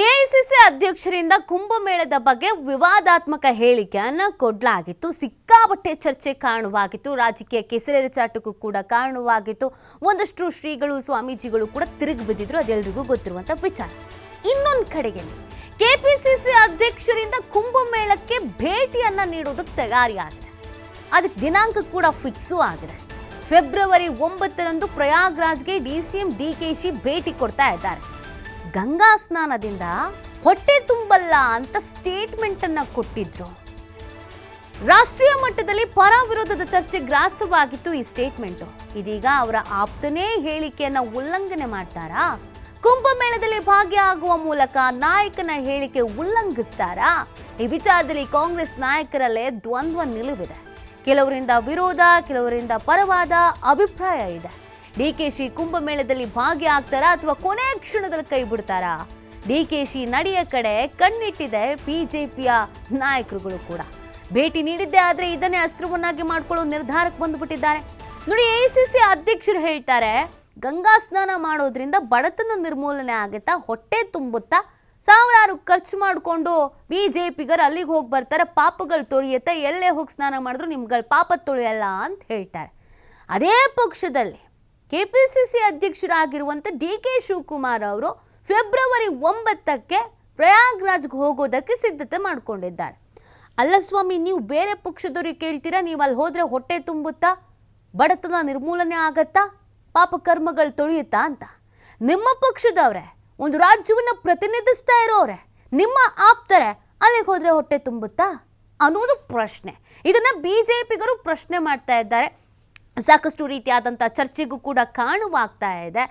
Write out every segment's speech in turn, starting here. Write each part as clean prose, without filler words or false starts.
AICC ಅಧ್ಯಕ್ಷರಿಂದ ಕುಂಭಮೇಳದ ಬಗ್ಗೆ ವಿವಾದಾತ್ಮಕ ಹೇಳಿಕೆಯನ್ನು ಕೊಡಲಾಗಿತ್ತು. ಸಿಕ್ಕಾಪಟ್ಟೆ ಚರ್ಚೆ ಕಾರಣವಾಗಿತ್ತು. ರಾಜಕೀಯ ಕೆಸರೆರಚಾಟಕ್ಕೂ ಕೂಡ ಕಾರಣವಾಗಿತ್ತು. ಒಂದಷ್ಟು ಶ್ರೀಗಳು ಸ್ವಾಮೀಜಿಗಳು ಕೂಡ ತಿರುಗಿ ಬಿದ್ದಿದ್ರು. ಅದೆಲ್ಲರಿಗೂ ಗೊತ್ತಿರುವಂತ ವಿಚಾರ. ಇನ್ನೊಂದು ಕಡೆಯಲ್ಲಿ ಕೆಪಿಸಿಸಿ ಅಧ್ಯಕ್ಷರಿಂದ ಕುಂಭಮೇಳಕ್ಕೆ ಭೇಟಿಯನ್ನ ನೀಡೋದಕ್ಕೆ ತಯಾರಿಯಾಗಿದೆ. ಅದಕ್ಕೆ ದಿನಾಂಕ ಕೂಡ ಫಿಕ್ಸು ಆಗಿದೆ. ಫೆಬ್ರವರಿ 9ರಂದು ಪ್ರಯಾಗ್ರಾಜ್ಗೆ ಡಿಸಿಎಂ ಡಿಕೆಶಿ ಭೇಟಿ ಕೊಡ್ತಾ ಇದ್ದಾರೆ. ಗಂಗಾ ಸ್ನಾನದಿಂದ ಹೊಟ್ಟೆ ತುಂಬಲ್ಲ ಅಂತ ಸ್ಟೇಟ್ಮೆಂಟ್ ಅನ್ನ ಕೊಟ್ಟಿದ್ರು. ರಾಷ್ಟ್ರೀಯ ಮಟ್ಟದಲ್ಲಿ ಪರ ವಿರೋಧದ ಚರ್ಚೆ ಗ್ರಾಸವಾಗಿತ್ತು ಈ ಸ್ಟೇಟ್ಮೆಂಟ್. ಇದೀಗ ಅವರ ಆಪ್ತನೇ ಹೇಳಿಕೆಯನ್ನ ಉಲ್ಲಂಘನೆ ಮಾಡ್ತಾರಾ? ಕುಂಭಮೇಳದಲ್ಲಿ ಭಾಗಿಯಾಗುವ ಮೂಲಕ ನಾಯಕನ ಹೇಳಿಕೆ ಉಲ್ಲಂಘಿಸ್ತಾರಾ? ಈ ವಿಚಾರದಲ್ಲಿ ಕಾಂಗ್ರೆಸ್ ನಾಯಕರಲ್ಲೇ ದ್ವಂದ್ವ ನಿಲುವಿದೆ. ಕೆಲವರಿಂದ ವಿರೋಧ, ಕೆಲವರಿಂದ ಪರವಾದ ಅಭಿಪ್ರಾಯ ಇದೆ. ಡಿಕೆಶಿ ಕುಂಭಮೇಳದಲ್ಲಿ ಭಾಗಿಯಾಗ್ತಾರಾ ಅಥವಾ ಕೊನೆ ಕ್ಷಣದಲ್ಲಿ ಕೈ ಬಿಡ್ತಾರಾ? ಡಿಕೆಶಿ ನಡೆಯ ಕಡೆ ಕಣ್ಣಿಟ್ಟಿದೆ ಬಿಜೆಪಿಯ ನಾಯಕರುಗಳು ಕೂಡ. ಭೇಟಿ ನೀಡಿದ್ದೇ ಆದ್ರೆ ಇದನ್ನೇ ಅಸ್ತ್ರವನ್ನಾಗಿ ಮಾಡ್ಕೊಳ್ಳೋ ನಿರ್ಧಾರಕ್ಕೆ ಬಂದುಬಿಟ್ಟಿದ್ದಾರೆ. ನೋಡಿ, ಎಐಸಿಸಿ ಅಧ್ಯಕ್ಷರು ಹೇಳ್ತಾರೆ, ಗಂಗಾ ಸ್ನಾನ ಮಾಡೋದ್ರಿಂದ ಬಡತನ ನಿರ್ಮೂಲನೆ ಆಗುತ್ತಾ, ಹೊಟ್ಟೆ ತುಂಬುತ್ತಾ, ಸಾವಿರಾರು ಖರ್ಚು ಮಾಡಿಕೊಂಡು ಬಿಜೆಪಿಗರು ಅಲ್ಲಿಗೆ ಹೋಗಿ ಬರ್ತಾರೆ, ಪಾಪಗಳು ತೊಳೆಯುತ್ತೆ, ಎಲ್ಲೇ ಹೋಗಿ ಸ್ನಾನ ಮಾಡಿದ್ರು ನಿಮ್ಗಳ ಪಾಪ ತೊಳೆಯಲ್ಲ ಅಂತ ಹೇಳ್ತಾರೆ. ಅದೇ ಪಕ್ಷದಲ್ಲಿ ಕೆಪಿಸಿಸಿ ಅಧ್ಯಕ್ಷರಾಗಿರುವಂಥ ಡಿ.ಕೆ. ಶಿವಕುಮಾರ್ ಅವರು ಫೆಬ್ರವರಿ 9ಕ್ಕೆ ಪ್ರಯಾಗ್ರಾಜ್ಗೆ ಹೋಗೋದಕ್ಕೆ ಸಿದ್ಧತೆ ಮಾಡಿಕೊಂಡಿದ್ದಾರೆ. ಅಲ್ಲ ಸ್ವಾಮಿ, ನೀವು ಬೇರೆ ಪಕ್ಷದವ್ರಿಗೆ ಕೇಳ್ತೀರಾ, ನೀವು ಅಲ್ಲಿ ಹೋದರೆ ಹೊಟ್ಟೆ ತುಂಬುತ್ತಾ, ಬಡತನ ನಿರ್ಮೂಲನೆ ಆಗತ್ತಾ, ಪಾಪ ಕರ್ಮಗಳು ತೊಳೆಯುತ್ತಾ ಅಂತ. ನಿಮ್ಮ ಪಕ್ಷದವ್ರೆ, ಒಂದು ರಾಜ್ಯವನ್ನು ಪ್ರತಿನಿಧಿಸ್ತಾ ಇರೋರೆ, ನಿಮ್ಮ ಆಪ್ತರೆ ಅಲ್ಲಿಗೆ ಹೋದರೆ ಹೊಟ್ಟೆ ತುಂಬುತ್ತಾ ಅನ್ನೋದು ಪ್ರಶ್ನೆ. ಇದನ್ನ ಬಿಜೆಪಿಗರು ಪ್ರಶ್ನೆ ಮಾಡ್ತಾ ಇದ್ದಾರೆ. ಸಾಕಷ್ಟು ರೀತಿಯಾದಂಥ ಚರ್ಚೆಗೂ ಕೂಡ ಕಾರಣವಾಗ್ತಾ ಇದೆ.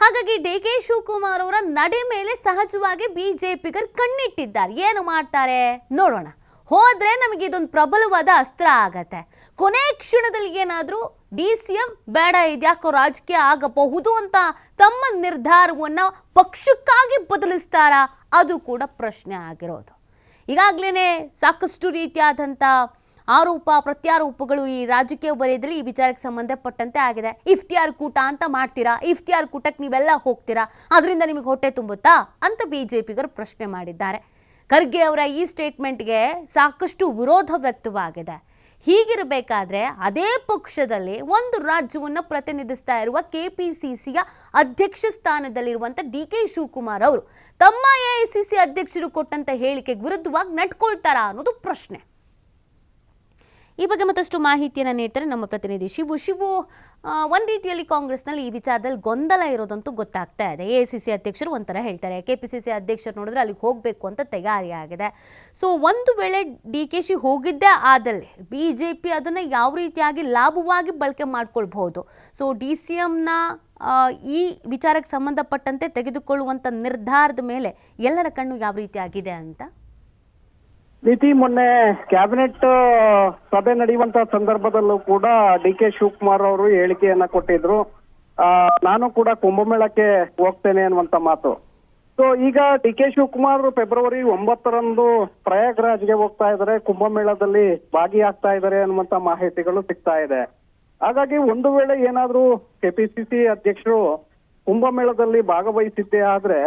ಹಾಗಾಗಿ ಡಿ.ಕೆ. ಶಿವಕುಮಾರ್ ಅವರ ನಡೆ ಮೇಲೆ ಸಹಜವಾಗಿ ಬಿಜೆಪಿಗರು ಕಣ್ಣಿಟ್ಟಿದ್ದಾರೆ. ಏನು ಮಾಡ್ತಾರೆ ನೋಡೋಣ. ಹೋದ್ರೆ ನಮಗೆ ಇದೊಂದು ಪ್ರಬಲವಾದ ಅಸ್ತ್ರ ಆಗತ್ತೆ. ಕೊನೆ ಕ್ಷಣದಲ್ಲಿ ಏನಾದರೂ ಡಿ.ಸಿ.ಎಂ ಬೇಡ, ಇದ್ಯಾಕೋ ರಾಜಕೀಯ ಆಗಬಹುದು ಅಂತ ತಮ್ಮ ನಿರ್ಧಾರವನ್ನ ಪಕ್ಷಕ್ಕಾಗಿ ಬದಲಿಸ್ತಾರಾ? ಅದು ಕೂಡ ಪ್ರಶ್ನೆ ಆಗಿರೋದು. ಈಗಾಗಲೇ ಸಾಕಷ್ಟು ರೀತಿಯಾದಂಥ ಆರೋಪ ಪ್ರತ್ಯಾರೋಪಗಳು ಈ ರಾಜಕೀಯ ವಲಯದಲ್ಲಿ ಈ ವಿಚಾರಕ್ಕೆ ಸಂಬಂಧಪಟ್ಟಂತೆ ಆಗಿದೆ. ಇಫ್ತಿಯಾರ್ ಕೂಟ ಅಂತ ಮಾಡ್ತೀರಾ, ಇಫ್ತಿಯಾರ್ ಕೂಟಕ್ಕೆ ನೀವೆಲ್ಲ ಹೋಗ್ತೀರಾ, ಅದರಿಂದ ನಿಮಗೆ ಹೊಟ್ಟೆ ತುಂಬುತ್ತಾ ಅಂತ ಬಿಜೆಪಿಗರು ಪ್ರಶ್ನೆ ಮಾಡಿದ್ದಾರೆ. ಖರ್ಗೆ ಅವರ ಈ ಸ್ಟೇಟ್ಮೆಂಟ್ಗೆ ಸಾಕಷ್ಟು ವಿರೋಧ ವ್ಯಕ್ತವಾಗಿದೆ. ಹೀಗಿರಬೇಕಾದ್ರೆ ಅದೇ ಪಕ್ಷದಲ್ಲಿ ಒಂದು ರಾಜ್ಯವನ್ನು ಪ್ರತಿನಿಧಿಸ್ತಾ ಇರುವ ಕೆಪಿಸಿಸಿಯ ಅಧ್ಯಕ್ಷ ಸ್ಥಾನದಲ್ಲಿರುವಂಥ ಡಿ.ಕೆ. ಶಿವಕುಮಾರ್ ಅವರು ತಮ್ಮ ಎಐಸಿಸಿ ಅಧ್ಯಕ್ಷರು ಕೊಟ್ಟಂತ ಹೇಳಿಕೆಗೆ ವಿರುದ್ಧವಾಗಿ ನಡ್ಕೊಳ್ತಾರಾ ಅನ್ನೋದು ಪ್ರಶ್ನೆ. ಈ ಬಗ್ಗೆ ಮತ್ತಷ್ಟು ಮಾಹಿತಿಯನ್ನು ನೀಡ್ತಾರೆ ನಮ್ಮ ಪ್ರತಿನಿಧಿ ಶಿವು. ಒಂದು ರೀತಿಯಲ್ಲಿ ಕಾಂಗ್ರೆಸ್ನಲ್ಲಿ ಈ ವಿಚಾರದಲ್ಲಿ ಗೊಂದಲ ಇರೋದಂತೂ ಗೊತ್ತಾಗ್ತಾ ಇದೆ. ಎಐಸಿಸಿ ಅಧ್ಯಕ್ಷರು ಒಂಥರ ಹೇಳ್ತಾರೆ, ಕೆಪಿಸಿಸಿ ಅಧ್ಯಕ್ಷರು ನೋಡಿದ್ರೆ ಅಲ್ಲಿಗೆ ಹೋಗಬೇಕು ಅಂತ ತಯಾರಿಯಾಗಿದೆ. ಸೊ ಒಂದು ವೇಳೆ ಡಿ.ಕೆ.ಶಿ ಹೋಗಿದ್ದೇ ಆದಲ್ಲಿ ಬಿಜೆಪಿ ಅದನ್ನು ಯಾವ ರೀತಿಯಾಗಿ ಲಾಭವಾಗಿ ಬಳಕೆ ಮಾಡ್ಕೊಳ್ಬಹುದು. ಸೊ ಡಿ.ಸಿ.ಎಂನ ಈ ವಿಚಾರಕ್ಕೆ ಸಂಬಂಧಪಟ್ಟಂತೆ ತೆಗೆದುಕೊಳ್ಳುವಂಥ ನಿರ್ಧಾರದ ಮೇಲೆ ಎಲ್ಲರ ಕಣ್ಣು ಯಾವ ರೀತಿಯಾಗಿದೆ ಅಂತ ನೀತಿ ಮೊನ್ನೆ ಕ್ಯಾಬಿನೆಟ್ ಸಭೆ ನಡೆಯುವಂತ ಸಂದರ್ಭದಲ್ಲೂ ಕೂಡ ಡಿ.ಕೆ. ಶಿವಕುಮಾರ್ ಅವರು ಹೇಳಿಕೆಯನ್ನ ಕೊಟ್ಟಿದ್ರು. ನಾನು ಕೂಡ ಕುಂಭಮೇಳಕ್ಕೆ ಹೋಗ್ತೇನೆ ಅನ್ನುವಂತ ಮಾತು. ಸೊ ಈಗ ಡಿ.ಕೆ. ಶಿವಕುಮಾರ್ ಫೆಬ್ರವರಿ 9ರಂದು ಪ್ರಯಾಗ್ರಾಜ್ಗೆ ಹೋಗ್ತಾ ಇದ್ದಾರೆ, ಕುಂಭಮೇಳದಲ್ಲಿ ಭಾಗಿಯಾಗ್ತಾ ಇದ್ದಾರೆ ಅನ್ನುವಂತ ಮಾಹಿತಿಗಳು ಸಿಗ್ತಾ ಇದೆ. ಹಾಗಾಗಿ ಒಂದು ವೇಳೆ ಏನಾದ್ರೂ ಕೆಪಿಸಿಸಿ ಅಧ್ಯಕ್ಷರು ಕುಂಭಮೇಳದಲ್ಲಿ ಭಾಗವಹಿಸಿದ್ದೇ ಆದ್ರೆ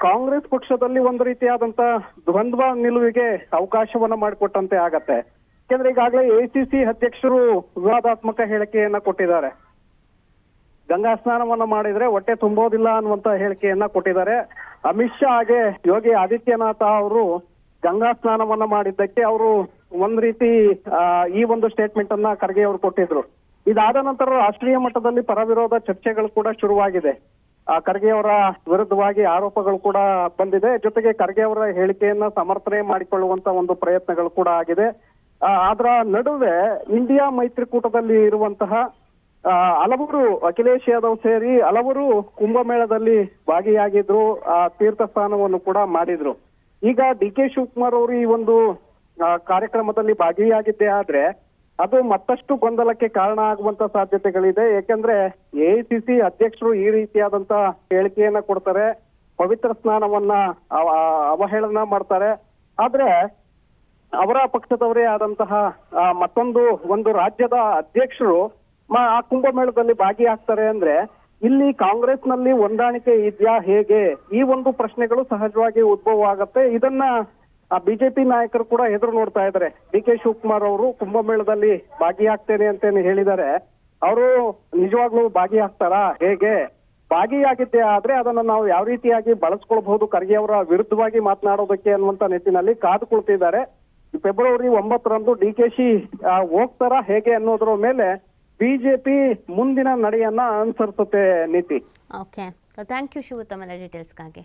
ಕಾಂಗ್ರೆಸ್ ಪಕ್ಷದಲ್ಲಿ ಒಂದು ರೀತಿಯಾದಂತ ದ್ವಂದ್ವ ನಿಲುವಿಗೆ ಅವಕಾಶವನ್ನ ಮಾಡಿಕೊಟ್ಟಂತೆ ಆಗತ್ತೆ. ಯಾಕೆಂದ್ರೆ ಈಗಾಗಲೇ ಎಐಸಿಸಿ ಅಧ್ಯಕ್ಷರು ವಿವಾದಾತ್ಮಕ ಹೇಳಿಕೆಯನ್ನ ಕೊಟ್ಟಿದ್ದಾರೆ. ಗಂಗಾ ಸ್ನಾನವನ್ನ ಮಾಡಿದ್ರೆ ಹೊಟ್ಟೆ ತುಂಬೋದಿಲ್ಲ ಅನ್ನುವಂತ ಹೇಳಿಕೆಯನ್ನ ಕೊಟ್ಟಿದ್ದಾರೆ. ಅಮಿತ್ ಶಾ ಹಾಗೆ ಯೋಗಿ ಆದಿತ್ಯನಾಥ್ ಅವರು ಗಂಗಾ ಸ್ನಾನವನ್ನ ಮಾಡಿದ್ದಕ್ಕೆ ಅವರು ಒಂದ್ ರೀತಿ ಈ ಒಂದು ಸ್ಟೇಟ್ಮೆಂಟ್ ಅನ್ನ ಖರ್ಗೆ ಅವರು ಕೊಟ್ಟಿದ್ರು. ಇದಾದ ನಂತರ ರಾಷ್ಟ್ರೀಯ ಮಟ್ಟದಲ್ಲಿ ಪರ ವಿರೋಧ ಚರ್ಚೆಗಳು ಕೂಡ ಶುರುವಾಗಿದೆ. ಖರ್ಗೆ ಅವರ ವಿರುದ್ಧವಾಗಿ ಆರೋಪಗಳು ಕೂಡ ಬಂದಿದೆ. ಜೊತೆಗೆ ಖರ್ಗೆ ಅವರ ಹೇಳಿಕೆಯನ್ನ ಸಮರ್ಥನೆ ಮಾಡಿಕೊಳ್ಳುವಂತ ಒಂದು ಪ್ರಯತ್ನಗಳು ಕೂಡ ಆಗಿದೆ. ಅದರ ನಡುವೆ ಇಂಡಿಯಾ ಮೈತ್ರಿಕೂಟದಲ್ಲಿ ಇರುವಂತಹ ಹಲವರು, ಅಖಿಲೇಶ್ ಯಾದವ್ ಸೇರಿ ಹಲವರು ಕುಂಭಮೇಳದಲ್ಲಿ ಭಾಗಿಯಾಗಿದ್ರು, ತೀರ್ಥ ಸ್ನಾನವನ್ನು ಕೂಡ ಮಾಡಿದ್ರು. ಈಗ ಡಿ.ಕೆ. ಶಿವಕುಮಾರ್ ಅವರು ಈ ಒಂದು ಕಾರ್ಯಕ್ರಮದಲ್ಲಿ ಭಾಗಿಯಾಗಿದ್ದೇ ಆದ್ರೆ ಅದು ಮತ್ತಷ್ಟು ಗೊಂದಲಕ್ಕೆ ಕಾರಣ ಆಗುವಂತ ಸಾಧ್ಯತೆಗಳಿದೆ. ಯಾಕೆಂದ್ರೆ ಎಐಸಿಸಿ ಅಧ್ಯಕ್ಷರು ಈ ರೀತಿಯಾದಂತ ಹೇಳಿಕೆಯನ್ನ ಕೊಡ್ತಾರೆ, ಪವಿತ್ರ ಸ್ನಾನವನ್ನ ಅವಹೇಳನ ಮಾಡ್ತಾರೆ. ಆದ್ರೆ ಅವರ ಪಕ್ಷದವರೇ ಆದಂತಹ ಮತ್ತೊಂದು ರಾಜ್ಯದ ಅಧ್ಯಕ್ಷರು ಆ ಕುಂಭಮೇಳದಲ್ಲಿ ಭಾಗಿಯಾಗ್ತಾರೆ ಅಂದ್ರೆ ಇಲ್ಲಿ ಕಾಂಗ್ರೆಸ್ನಲ್ಲಿ ಹೊಂದಾಣಿಕೆ ಇದೆಯಾ ಹೇಗೆ, ಈ ಒಂದು ಪ್ರಶ್ನೆಗಳು ಸಹಜವಾಗಿ ಉದ್ಭವ ಆಗತ್ತೆ. ಇದನ್ನ ಬಿಜೆಪಿ ನಾಯಕರು ಕೂಡ ಎದುರು ನೋಡ್ತಾ ಇದ್ದಾರೆ. ಡಿ ಕೆ ಶಿವಕುಮಾರ್ ಅವರು ಕುಂಭಮೇಳದಲ್ಲಿ ಭಾಗಿಯಾಗ್ತೇನೆ ಅಂತೇನೆ ಹೇಳಿದ್ದಾರೆ. ಅವರು ನಿಜವಾಗ್ಲೂ ಭಾಗಿಯಾಗ್ತಾರಾ, ಹೇಗೆ ಭಾಗಿಯಾಗಿದ್ದೆ ಆದ್ರೆ ಅದನ್ನ ನಾವು ಯಾವ ರೀತಿಯಾಗಿ ಬಳಸ್ಕೊಳ್ಬಹುದು ಖರ್ಗೆ ಅವರ ವಿರುದ್ಧವಾಗಿ ಮಾತನಾಡೋದಕ್ಕೆ ಅನ್ನುವಂತ ನಿಟ್ಟಿನಲ್ಲಿ ಕಾದು ಕುಳಿತಿದ್ದಾರೆ. ಫೆಬ್ರವರಿ 9ರಂದು DKಶಿ ಹೋಗ್ತಾರಾ ಹೇಗೆ ಅನ್ನೋದ್ರ ಮೇಲೆ ಬಿಜೆಪಿ ಮುಂದಿನ ನಡೆಯನ್ನ ಅನುಸರಿಸುತ್ತೆ ನೀತಿ. ಓಕೆ, ಥ್ಯಾಂಕ್ ಯು ಶಿವು ತಮ್ಮ ಡೀಟೇಲ್ಸ್ಗಾಗಿ.